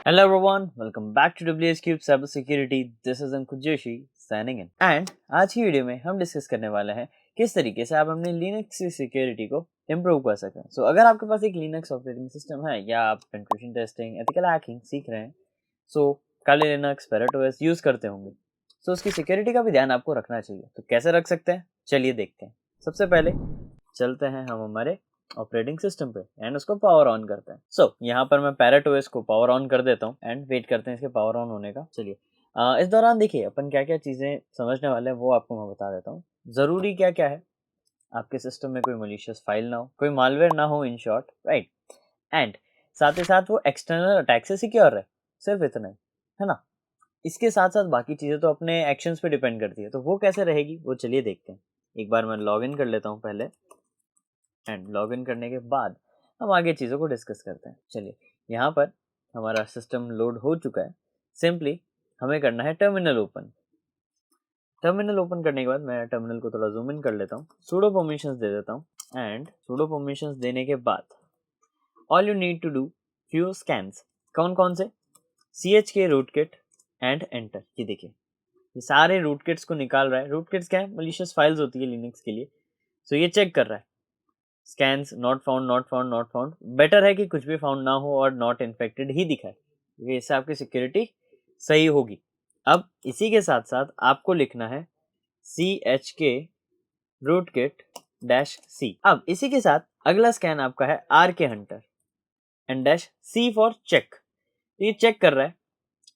Hello everyone, welcome back to WS Cube Cyber Security. This is Ankush Joshi signing in. And आज की video में हम discuss करने वाले हैं किस तरीके से आप अपने लिनक्स की सिक्योरिटी को इम्प्रूव कर सकें. सो अगर आपके पास एक लिनक्स ऑपरेटिंग सिस्टम है या आप पेनिट्रेशन टेस्टिंग, एथिकल हैकिंग सीख रहे हैं, सो काली लिनक्स, पैरेट ओएस यूज करते होंगे, सो उसकी सिक्योरिटी का भी ध्यान आपको रखना चाहिए. तो कैसे रख सकते हैं, चलिए देखते हैं. सबसे पहले चलते हैं हम हमारे ऑपरेटिंग सिस्टम पे एंड उसको पावर ऑन करते हैं. सो यहाँ पर मैं पैरेट ओएस को पावर ऑन कर देता हूँ एंड वेट करते हैं इसके पावर ऑन होने का. चलिए इस दौरान देखिए अपन क्या क्या चीज़ें समझने वाले हैं वो आपको मैं बता देता हूँ. ज़रूरी क्या क्या है, आपके सिस्टम में कोई मलिशियस फाइल ना हो, कोई मालवेयर ना हो, इन शॉर्ट, राइट. एंड साथ ही साथ वो एक्सटर्नल अटैक से सिक्योर रहे, सिर्फ इतना ही है ना. इसके साथ साथ बाकी चीज़ें तो अपने एक्शंस पे डिपेंड करती है, तो वो कैसे रहेगी वो चलिए देखते हैं. एक बार मैं लॉग इन कर लेता हूँ पहले एंड लॉग इन करने के बाद हम आगे चीज़ों को डिस्कस करते हैं. चलिए यहाँ पर हमारा सिस्टम लोड हो चुका है. सिंपली हमें करना है टर्मिनल ओपन. टर्मिनल ओपन करने के बाद मैं टर्मिनल को थोड़ा जूम इन कर लेता हूँ, सूडो परमिशंस दे देता हूँ एंड सूडो परमिशंस देने के बाद all you need to do few scans. कौन कौन से? CHK rootkit and enter. ये देखिए ये सारे रूटकिट्स को निकाल रहा है. रूटकिट्स क्या है? मलिशियस फाइल्स होती है लिनक्स के लिए. सो ये चेक कर रहा है. Scans not found, not found, not found. Better है कि कुछ भी फाउंड ना हो और नॉट इन्फेक्टेड ही दिखाए, क्योंकि इससे आपकी सिक्योरिटी सही होगी. अब इसी के साथ साथ आपको लिखना है CHK रूटकिट -C. अब इसी के साथ अगला स्कैन आपका है RK hunter and -C for check. ये चेक कर रहा है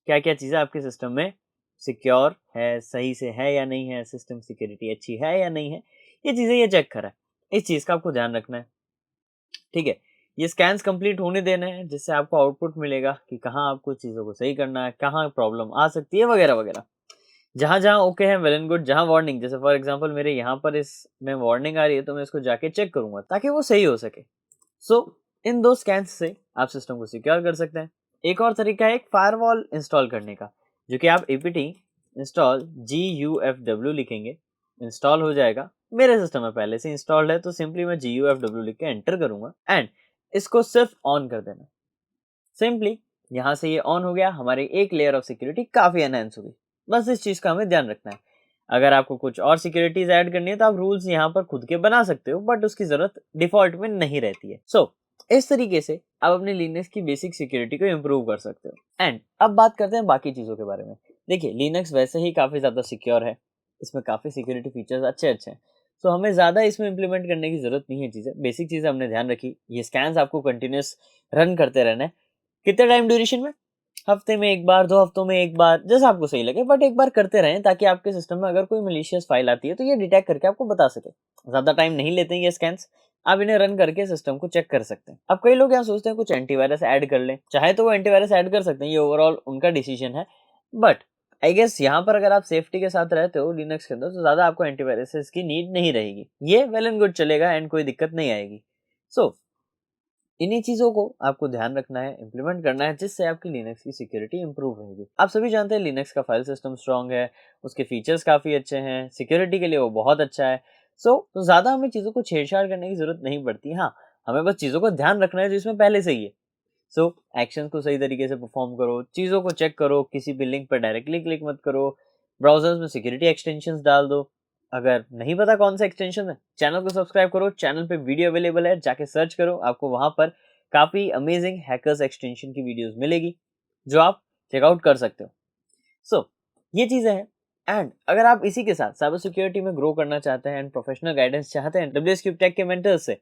क्या क्या चीज़ें आपके सिस्टम में सिक्योर है, सही से है या नहीं है, सिस्टम सिक्योरिटी अच्छी है या नहीं है, ये चीज़ें ये चेक कर रहा है. इस चीज़ का आपको ध्यान रखना है, ठीक है. ये स्कैन्स कंप्लीट होने देने हैं, जिससे आपको आउटपुट मिलेगा कि कहाँ आपको चीज़ों को सही करना है, कहाँ प्रॉब्लम आ सकती है, वगैरह वगैरह. जहाँ जहाँ ओके है, वेल एंड गुड. जहाँ वार्निंग, जैसे फॉर एग्जांपल मेरे यहाँ पर इसमें वार्निंग आ रही है, तो मैं इसको जाके चेक करूंगा ताकि वो सही हो सके. सो इन दो स्कैन्स से आप सिस्टम को सिक्योर कर सकते हैं. एक और तरीका है एक फायरवॉल इंस्टॉल करने का, जो कि आप apt इंस्टॉल GUFW लिखेंगे, इंस्टॉल हो जाएगा. मेरे सिस्टम में पहले से इंस्टॉल्ड है, तो सिंपली मैं GUFW लिख के एंटर करूंगा एंड इसको सिर्फ ऑन कर देना. सिंपली यहाँ से ये ऑन हो गया, हमारी एक लेयर ऑफ सिक्योरिटी काफ़ी एनहेंस होगी. बस इस चीज़ का हमें ध्यान रखना है. अगर आपको कुछ और सिक्योरिटीज ऐड करनी है तो आप रूल्स यहाँ पर खुद के बना सकते हो, बट उसकी ज़रूरत डिफॉल्ट में नहीं रहती है. सो इस तरीके से आप अपने लिनक्स की बेसिक सिक्योरिटी को इम्प्रूव कर सकते हो. एंड अब बात करते हैं बाकी चीज़ों के बारे में. देखिए लिनक्स वैसे ही काफ़ी ज़्यादा सिक्योर है, इसमें काफ़ी सिक्योरिटी फीचर्स अच्छे अच्छे हैं. सो हमें ज़्यादा इसमें इम्प्लीमेंट करने की ज़रूरत नहीं है. चीज़ें बेसिक चीज़ें हमने ध्यान रखी. ये स्कैन्स आपको कंटिन्यूस रन करते रहना है. कितने टाइम ड्यूरेशन में? हफ्ते में एक बार, 2 हफ्तों में एक बार, जैसा आपको सही लगे, बट एक बार करते रहें ताकि आपके सिस्टम में अगर कोई मलिशियस फाइल आती है तो ये डिटेक्ट करके आपको बता सके. ज़्यादा टाइम नहीं लेते हैं ये स्कैन्स, आप इन्हें रन करके सिस्टम को चेक कर सकते हैं. अब कई लोग यहाँ सोचते हैं कुछ एंटीवायरस ऐड कर लें, चाहे तो वो एंटीवायरस ऐड कर सकते हैं, ये ओवरऑल उनका डिसीजन है. बट आई गेस यहाँ पर अगर आप सेफ्टी के साथ रहते हो लिनक्स के अंदर, तो ज़्यादा आपको एंटीवायरस की नीड नहीं रहेगी. ये वेल एंड गुड चलेगा एंड कोई दिक्कत नहीं आएगी. सो इन्हीं चीज़ों को आपको ध्यान रखना है, इम्प्लीमेंट करना है, जिससे आपकी लिनक्स की सिक्योरिटी इंप्रूव रहेगी. आप सभी जानते हैं लिनक्स का फाइल सिस्टम स्ट्रांग है, उसके फीचर्स काफ़ी अच्छे हैं, सिक्योरिटी के लिए वो बहुत अच्छा है. तो ज़्यादा हमें चीज़ों को छेड़छाड़ करने की ज़रूरत नहीं पड़ती. हाँ, हमें बस चीज़ों को ध्यान रखना है जो इसमें पहले से ही है. एक्शन को सही तरीके से परफॉर्म करो, चीज़ों को चेक करो, किसी भी लिंक पर डायरेक्टली क्लिक मत करो, ब्राउजर्स में सिक्योरिटी एक्सटेंशंस डाल दो. अगर नहीं पता कौन सा एक्सटेंशन है, चैनल को सब्सक्राइब करो. चैनल पे वीडियो अवेलेबल है, जाके सर्च करो, आपको वहां पर काफ़ी अमेजिंग हैकर्स एक्सटेंशन की वीडियोस मिलेगी जो आप चेकआउट कर सकते हो. ये चीज़ें हैं. एंड अगर आप इसी के साथ साइबर सिक्योरिटी में ग्रो करना चाहते हैं एंड प्रोफेशनल गाइडेंस चाहते हैं WS क्यूब टेक के मेंटर्स से,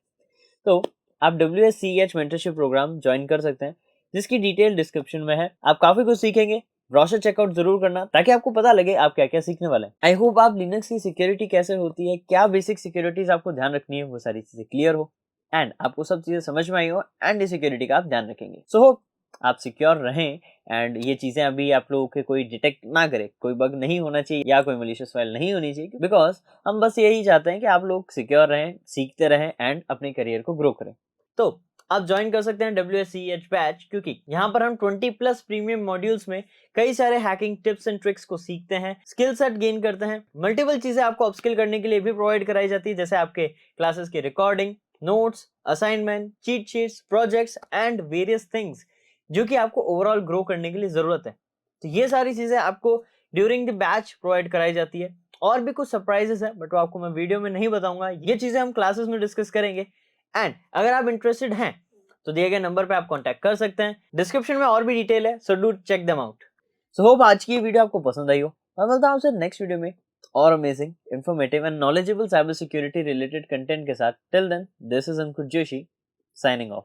तो आप WSCH मेंटरशिप प्रोग्राम ज्वाइन कर सकते हैं, जिसकी डिटेल डिस्क्रिप्शन में है. आप काफ़ी कुछ सीखेंगे. ब्रोशर चेकआउट जरूर करना ताकि आपको पता लगे आप क्या क्या सीखने वाले हैं. आई होप आप लिनक्स की सिक्योरिटी कैसे होती है, क्या बेसिक सिक्योरिटीज आपको ध्यान रखनी है, वो सारी चीज़ें क्लियर हो एंड आपको सब चीज़ें समझ में आई हो एंड ये सिक्योरिटी का आप ध्यान रखेंगे. सो होप आप सिक्योर रहें एंड ये चीज़ें अभी आप लोगों के कोई डिटेक्ट ना करे, कोई बग नहीं होना चाहिए या कोई मलिशियस फाइल नहीं होनी चाहिए, बिकॉज हम बस यही चाहते हैं कि आप लोग सिक्योर रहें, सीखते रहें एंड अपने करियर को ग्रो करें. तो आप ज्वाइन कर सकते हैं WSCH बैच, क्योंकि यहाँ पर हम 20+ प्रीमियम मॉड्यूल्स में कई सारे हैकिंग टिप्स एंड ट्रिक्स को सीखते हैं, स्किल सेट गेन करते हैं. मल्टीपल चीजें आपको अपस्किल करने के लिए भी प्रोवाइड कराई जाती है, जैसे आपके क्लासेस की recording, notes, assignment, cheat sheets, projects and various things. जो कि आपको ओवरऑल ग्रो करने के लिए ज़रूरत है। तो ये सारी चीज़ें आपको ड्यूरिंग द बैच प्रोवाइड कराई जाती है। और भी कुछ सरप्राइजेस है बट वो आपको मैं वीडियो में नहीं बताऊंगा, ये चीज़ें हम क्लासेस में डिस्कस करेंगे। एंड अगर आप इंटरेस्टेड हैं तो दिए गए नंबर पे आप कांटेक्ट कर सकते हैं, डिस्क्रिप्शन में और भी डिटेल है, so do check them out. So hope आज की वीडियो आपको पसंद आई हो। मैं मिलता हूं आपसे नेक्स्ट वीडियो में और amazing, informative and knowledgeable cyber security related content के साथ। Till then, this is Ankur Joshi signing of.